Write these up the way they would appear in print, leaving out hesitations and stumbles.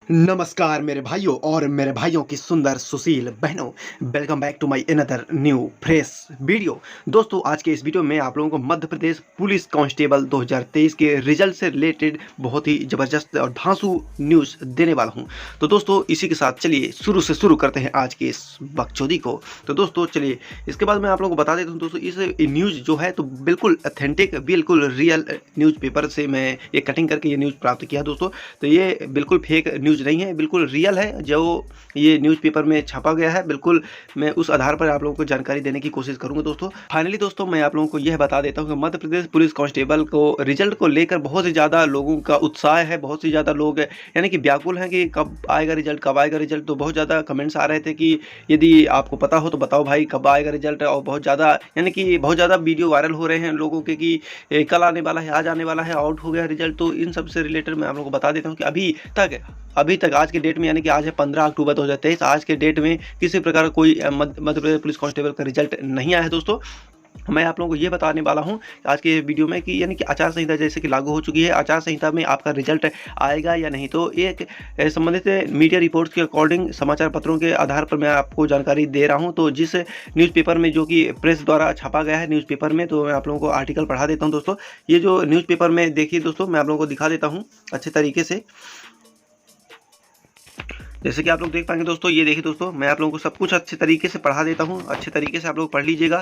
नमस्कार मेरे भाइयों और मेरे भाइयों की सुंदर सुशील बहनों, welcome back to my another new fresh video. दोस्तों, आज के इस वीडियो में आप लोगों को मध्य प्रदेश पुलिस कांस्टेबल 2023 के रिजल्ट से रिलेटेड बहुत ही ज़बरदस्त और धांसू न्यूज़ देने वाला हूं। तो दोस्तों, इसी के साथ चलिए शुरू करते हैं आज के इस बकचोदी को। तो दोस्तों चलिए, इसके बाद मैं आप लोगों को बता देता हूँ दोस्तों, इस न्यूज़ जो है तो बिल्कुल ऑथेंटिक, बिल्कुल रियल न्यूज़पेपर से मैं ये कटिंग करके ये न्यूज़ प्राप्त किया दोस्तों। तो ये बिल्कुल फेक न्यूज़ नहीं है, बिल्कुल रियल है। जो ये न्यूज़पेपर में छपा गया है, बिल्कुल मैं उस आधार पर आप लोगों को जानकारी देने की कोशिश करूंगा दोस्तों। फाइनली दोस्तों, मैं आप लोगों को यह बता देता हूं कि मध्य प्रदेश पुलिस कांस्टेबल को रिजल्ट को लेकर बहुत ही ज़्यादा लोगों का उत्साह है। बहुत ही ज़्यादा लोग यानी कि व्याकुल हैं कि कब आएगा रिजल्ट, कब आएगा रिजल्ट। तो बहुत ज़्यादा कमेंट्स आ रहे थे कि यदि आपको पता हो तो बताओ भाई कब आएगा रिजल्ट। और बहुत ज़्यादा यानी कि बहुत ज़्यादा वीडियो वायरल हो रहे हैं लोगों के कि कल आने वाला है, आज आने वाला है, आउट हो गया रिजल्ट। तो इन सब से रिलेटेड मैं आप लोगों को बता देता हूँ कि अभी तक आज के डेट में, यानी कि आज है 15 अक्टूबर 2023, आज के डेट में किसी प्रकार का कोई मध्य प्रदेश पुलिस कांस्टेबल का रिजल्ट नहीं आया है दोस्तों। मैं आप लोगों को ये बताने वाला हूं आज के वीडियो में कि यानी कि आचार संहिता जैसे कि लागू हो चुकी है, आचार संहिता में आपका रिजल्ट आएगा या नहीं। तो एक संबंधित मीडिया रिपोर्ट्स के अकॉर्डिंग, समाचार पत्रों के आधार पर मैं आपको जानकारी दे रहा हूं। तो जिस न्यूज़पेपर में, जो कि प्रेस द्वारा छापा गया है न्यूज़पेपर में, तो मैं आप लोगों को आर्टिकल पढ़ा देता हूँ दोस्तों। ये जो न्यूज़पेपर में देखिए दोस्तों, मैं आप लोगों को दिखा देता हूँ अच्छे तरीके से। जैसे कि आप लोग देख पाएंगे दोस्तों, ये देखिए दोस्तों, मैं आप लोगों को सब कुछ अच्छे तरीके से पढ़ा देता हूँ। अच्छे तरीके से आप लोग पढ़ लीजिएगा,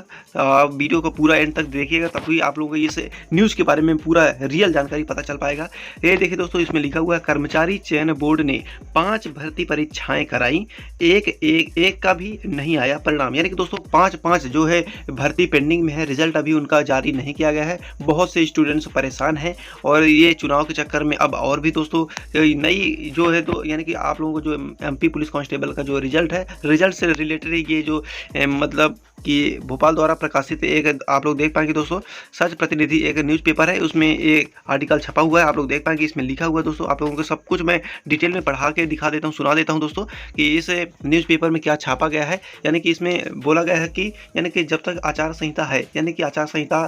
वीडियो को पूरा एंड तक देखिएगा, तभी आप लोगों को इस न्यूज़ के बारे में पूरा रियल जानकारी पता चल पाएगा। ये देखिए दोस्तों, इसमें लिखा हुआ है कर्मचारी चयन बोर्ड ने 5 भर्ती परीक्षाएं कराई, एक का भी नहीं आया परिणाम। यानी कि दोस्तों 5 जो है भर्ती पेंडिंग में है, रिजल्ट अभी उनका जारी नहीं किया गया है। बहुत से स्टूडेंट्स परेशान हैं और ये चुनाव के चक्कर में अब और भी दोस्तों नई जो है, तो यानी कि आप लोगों को जो एमपी पुलिस कांस्टेबल का जो रिजल्ट है, रिजल्ट से रिलेटेड ये जो मतलब कि भोपाल द्वारा प्रकाशित एक, आप लोग देख पाएंगे दोस्तों, सच प्रतिनिधि एक न्यूज़पेपर है, उसमें एक आर्टिकल छपा हुआ है। आप लोग देख पाएंगे, इसमें लिखा हुआ है दोस्तों। आप लोगों को सब कुछ मैं डिटेल में पढ़ा के दिखा देता हूँ, सुना देता हूँ दोस्तों कि इस न्यूज़पेपर में क्या छापा गया है। यानी कि इसमें बोला गया है कि यानी कि जब तक आचार संहिता है, यानी कि आचार संहिता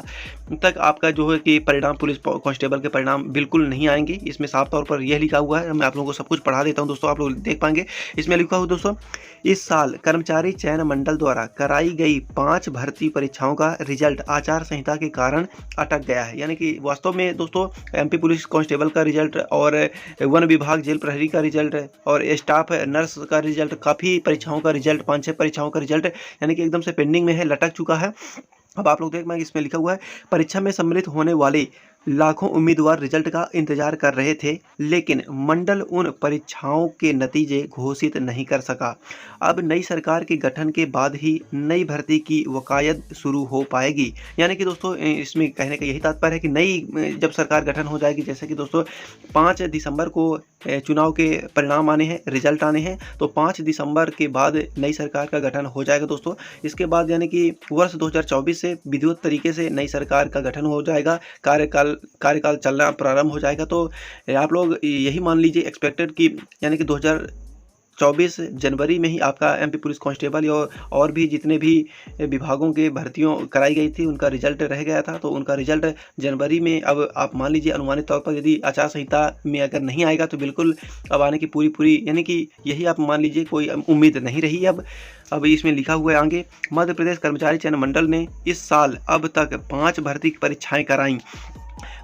तक आपका जो है कि परिणाम, पुलिस कांस्टेबल के परिणाम बिल्कुल नहीं आएंगे। इसमें साफ तौर पर यह लिखा हुआ है। मैं आप लोगों को सब कुछ पढ़ा देता हूँ दोस्तों, आप लोग देख पाएंगे। इसमें लिखा हुआ दोस्तों, इस साल कर्मचारी चयन मंडल द्वारा कराई गई 5 भर्ती परीक्षाओं का रिजल्ट आचार संहिता के कारण अटक गया है। यानी कि वास्तव में दोस्तों एमपी पुलिस कांस्टेबल का रिजल्ट और वन विभाग जेल प्रहरी का रिजल्ट और स्टाफ नर्स का रिजल्ट, काफ़ी परीक्षाओं का रिजल्ट, 5-6 परीक्षाओं का रिजल्ट यानी कि एकदम से पेंडिंग में है, लटक चुका है। अब आप लोग देख पाएंगे, इसमें लिखा हुआ है परीक्षा में सम्मिलित होने वाले लाखों उम्मीदवार रिजल्ट का इंतजार कर रहे थे, लेकिन मंडल उन परीक्षाओं के नतीजे घोषित नहीं कर सका। अब नई सरकार के गठन के बाद ही नई भर्ती की वकायद शुरू हो पाएगी। यानी कि दोस्तों इसमें कहने का यही तात्पर्य है कि नई जब सरकार गठन हो जाएगी, जैसे कि दोस्तों 5 दिसंबर को चुनाव के परिणाम आने हैं, रिजल्ट आने हैं, तो 5 दिसंबर के बाद नई सरकार का गठन हो जाएगा दोस्तों। इसके बाद यानी कि वर्ष 2024 से विधिवत तरीके से नई सरकार का गठन हो जाएगा, कार्यकाल चलना प्रारंभ हो जाएगा। तो आप लोग यही मान लीजिए एक्सपेक्टेड कि यानी कि 2024 जनवरी में ही आपका एमपी पुलिस कांस्टेबल और भी जितने भी विभागों के भर्तियों कराई गई थी, उनका रिजल्ट रह गया था। तो उनका रिजल्ट जनवरी में, अब आप मान लीजिए अनुमानित तौर पर यदि आचार संहिता में अगर नहीं आएगा तो बिल्कुल अब आने की पूरी यानी कि यही आप मान लीजिए, कोई उम्मीद नहीं रही अब इसमें लिखा हुआ है आगे, मध्य प्रदेश कर्मचारी चयन मंडल ने इस साल अब तक 5 भर्ती परीक्षाएं कराई।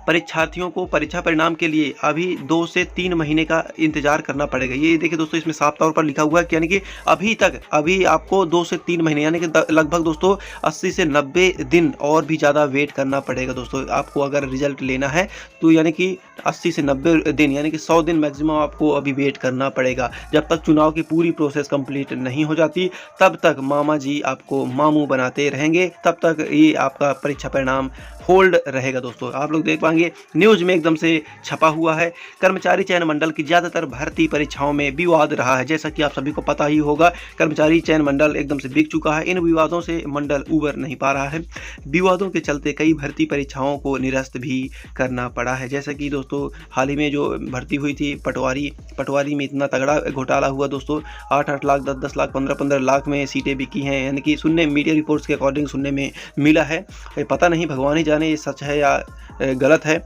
परीक्षार्थियों को परीक्षा परिणाम के लिए अभी 2 से 3 महीने का इंतजार करना पड़ेगा। ये देखिए दोस्तों, इसमें साफ तौर पर लिखा हुआ है कि यानी कि अभी आपको 2 से 3 महीने यानी कि लगभग दोस्तों 80 से 90 दिन और भी ज़्यादा वेट करना पड़ेगा दोस्तों। आपको अगर रिजल्ट लेना है तो यानी कि 80 से 90 दिन यानी कि 100 दिन मैक्सिमम आपको अभी वेट करना पड़ेगा। जब तक चुनाव की पूरी प्रोसेस कंप्लीट नहीं हो जाती, तब तक मामा जी आपको मामू बनाते रहेंगे, तब तक ये आपका परीक्षा परिणाम होल्ड रहेगा दोस्तों। आप लोग देख पाएंगे, न्यूज़ में एकदम से छपा हुआ है, कर्मचारी चयन मंडल की ज़्यादातर भर्ती परीक्षाओं में विवाद रहा है। जैसा कि आप सभी को पता ही होगा, कर्मचारी चयन मंडल एकदम से बिक चुका है। इन विवादों से मंडल उबर नहीं पा रहा है। विवादों के चलते कई भर्ती परीक्षाओं को निरस्त भी करना पड़ा है। जैसा कि दोस्तों हाल ही में जो भर्ती हुई थी पटवारी में इतना तगड़ा घोटाला हुआ दोस्तों, 8-8 लाख, 10-10 लाख, 15-15 लाख में सीटें बिकी हैं। यानी कि मीडिया रिपोर्ट्स के अकॉर्डिंग सुनने में मिला है। पता नहीं, भगवान ही जाने ये सच है या गलत है,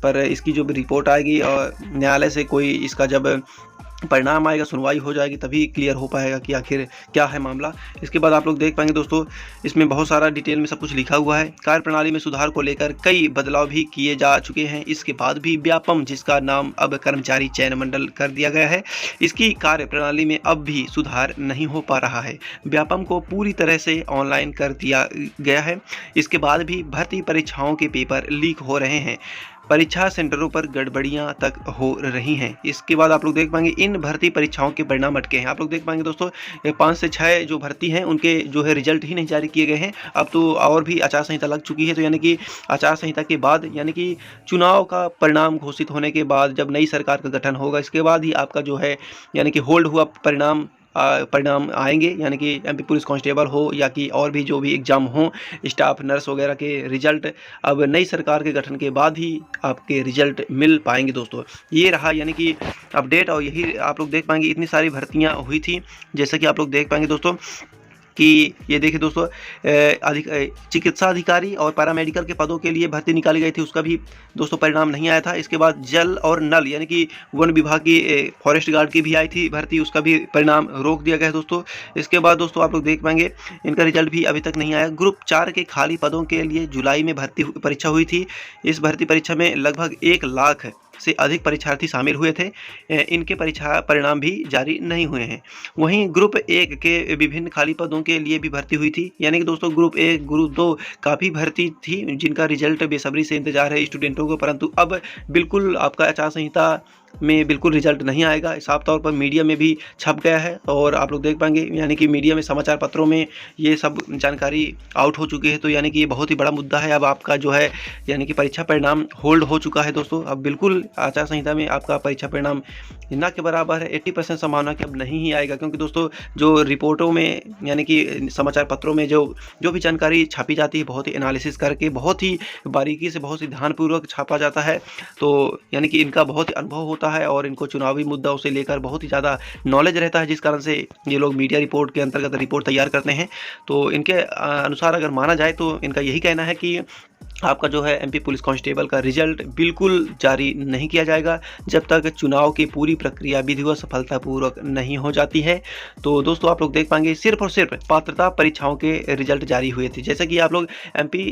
पर इसकी जो रिपोर्ट आएगी और न्यायालय से कोई इसका जब परिणाम आएगा, सुनवाई हो जाएगी, तभी क्लियर हो पाएगा कि आखिर क्या है मामला। इसके बाद आप लोग देख पाएंगे दोस्तों, इसमें बहुत सारा डिटेल में सब कुछ लिखा हुआ है। कार्यप्रणाली में सुधार को लेकर कई बदलाव भी किए जा चुके हैं। इसके बाद भी व्यापम, जिसका नाम अब कर्मचारी चयन मंडल कर दिया गया है, इसकी कार्यप्रणाली में अब भी सुधार नहीं हो पा रहा है। व्यापम को पूरी तरह से ऑनलाइन कर दिया गया है। इसके बाद भी भर्ती परीक्षाओं के पेपर लीक हो रहे हैं, परीक्षा सेंटरों पर गड़बड़ियां तक हो रही हैं। इसके बाद आप लोग देख पाएंगे इन भर्ती परीक्षाओं के परिणाम अटके हैं। आप लोग देख पाएंगे दोस्तों, 5 से 6 जो भर्ती हैं उनके जो है रिजल्ट ही नहीं जारी किए गए हैं। अब तो और भी आचार संहिता लग चुकी है, तो यानी कि आचार संहिता के बाद, यानी कि चुनाव का परिणाम घोषित होने के बाद, जब नई सरकार का गठन होगा, इसके बाद ही आपका जो है यानी कि होल्ड हुआ परिणाम आएंगे। यानी कि एमपी पुलिस कांस्टेबल हो या कि और भी जो भी एग्ज़ाम हो, स्टाफ नर्स वगैरह के रिजल्ट अब नई सरकार के गठन के बाद ही आपके रिजल्ट मिल पाएंगे दोस्तों। ये रहा यानी कि अपडेट, और यही आप लोग देख पाएंगे इतनी सारी भर्तियां हुई थी। जैसा कि आप लोग देख पाएंगे दोस्तों कि ये देखिए दोस्तों, चिकित्सा अधिकारी और पैरामेडिकल के पदों के लिए भर्ती निकाली गई थी, उसका भी दोस्तों परिणाम नहीं आया था। इसके बाद जल और नल यानी कि वन विभाग की फॉरेस्ट गार्ड की भी आई थी भर्ती, उसका भी परिणाम रोक दिया गया दोस्तों। इसके बाद दोस्तों आप लोग देख पाएंगे इनका रिजल्ट भी अभी तक नहीं आया। ग्रुप 4 के खाली पदों के लिए जुलाई में भर्ती परीक्षा हुई थी। इस भर्ती परीक्षा में लगभग 1 लाख से अधिक परीक्षार्थी शामिल हुए थे। इनके परीक्षा परिणाम भी जारी नहीं हुए हैं। वहीं ग्रुप 1 के विभिन्न खाली पदों के लिए भी भर्ती हुई थी। यानी कि दोस्तों ग्रुप 1, ग्रुप 2 काफ़ी भर्ती थी, जिनका रिजल्ट बेसब्री से इंतजार है स्टूडेंटों को, परंतु अब बिल्कुल आपका आचार संहिता में बिल्कुल रिजल्ट नहीं आएगा। साफ तौर पर मीडिया में भी छप गया है, और आप लोग देख पाएंगे यानी कि मीडिया में, समाचार पत्रों में ये सब जानकारी आउट हो चुकी है। तो यानी कि ये बहुत ही बड़ा मुद्दा है। अब आपका जो है यानी कि परीक्षा परिणाम होल्ड हो चुका है दोस्तों। अब बिल्कुल आचार संहिता में आपका परीक्षा परिणाम ना के बराबर है। 80% संभावना कि अब नहीं ही आएगा, क्योंकि दोस्तों जो रिपोर्टों में यानी कि समाचार पत्रों में जो भी जानकारी छापी जाती है, बहुत ही एनालिसिस करके, बहुत ही बारीकी से, बहुत ही ध्यानपूर्वक छापा जाता है। तो यानी कि इनका बहुत ही अनुभव होता है, और इनको चुनावी मुद्दाओं से लेकर बहुत ही ज़्यादा नॉलेज रहता है, जिस कारण से ये लोग मीडिया रिपोर्ट के अंतर्गत रिपोर्ट तैयार करते हैं। तो इनके अनुसार अगर माना जाए तो इनका यही कहना है कि आपका जो है एमपी पुलिस कांस्टेबल का रिजल्ट बिल्कुल जारी नहीं किया जाएगा जब तक चुनाव की पूरी प्रक्रिया विधिवत सफलतापूर्वक नहीं हो जाती है। तो दोस्तों आप लोग देख पाएंगे सिर्फ और सिर्फ पात्रता परीक्षाओं के रिजल्ट जारी हुए थे। जैसे कि आप लोग एमपी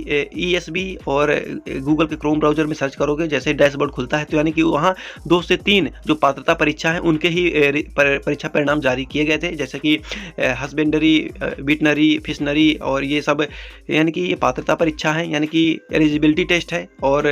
ESB और गूगल के क्रोम ब्राउजर में सर्च करोगे, जैसे डैशबोर्ड खुलता है, तो यानी कि वहाँ 2 से 3 जो पात्रता परीक्षा है उनके ही परीक्षा परिणाम जारी किए गए थे। जैसे कि हस्बेंडरी, वेटनरी, फिशनरी, और ये सब यानी कि ये पात्रता परीक्षा है, यानी कि एलिजिबिलिटी टेस्ट है, और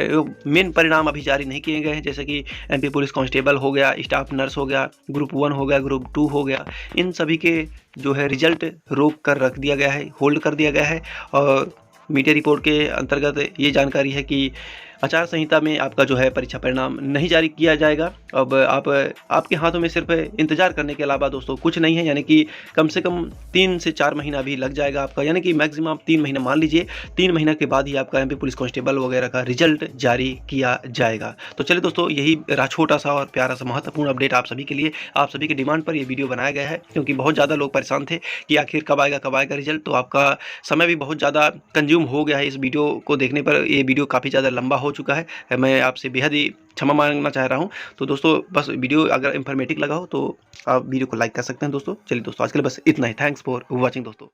मेन परिणाम अभी जारी नहीं किए गए हैं। जैसे कि एमपी पुलिस कांस्टेबल हो गया, स्टाफ नर्स हो गया, ग्रुप 1 हो गया, ग्रुप 2 हो गया, इन सभी के जो है रिजल्ट रोक कर रख दिया गया है, होल्ड कर दिया गया है। और मीडिया रिपोर्ट के अंतर्गत ये जानकारी है कि आचार संहिता में आपका जो है परीक्षा परिणाम नहीं जारी किया जाएगा। अब आपके हाथों में सिर्फ इंतजार करने के अलावा दोस्तों कुछ नहीं है। यानी कि कम से कम 3 से 4 महीना भी लग जाएगा आपका, यानी कि मैक्सिमम आप 3 महीना मान लीजिए। 3 महीना के बाद ही आपका एमपी पुलिस कांस्टेबल वगैरह का रिजल्ट जारी किया जाएगा। तो चलिए दोस्तों, यही रहा छोटा सा और प्यारा सा महत्वपूर्ण अपडेट आप सभी के लिए। आप सभी की डिमांड पर यह वीडियो बनाया गया है, क्योंकि बहुत ज़्यादा लोग परेशान थे कि आखिर कब आएगा रिजल्ट। तो आपका समय भी बहुत ज़्यादा कंज्यूम हो गया है इस वीडियो को देखने पर। ये वीडियो काफ़ी ज़्यादा लंबा हो चुका है, मैं आपसे बेहद ही क्षमा मांगना चाह रहा हूं। तो दोस्तों बस वीडियो अगर इंफॉर्मेटिव लगा हो तो आप वीडियो को लाइक कर सकते हैं दोस्तों। चलिए दोस्तों, आज के लिए बस इतना ही। थैंक्स फॉर वॉचिंग दोस्तों।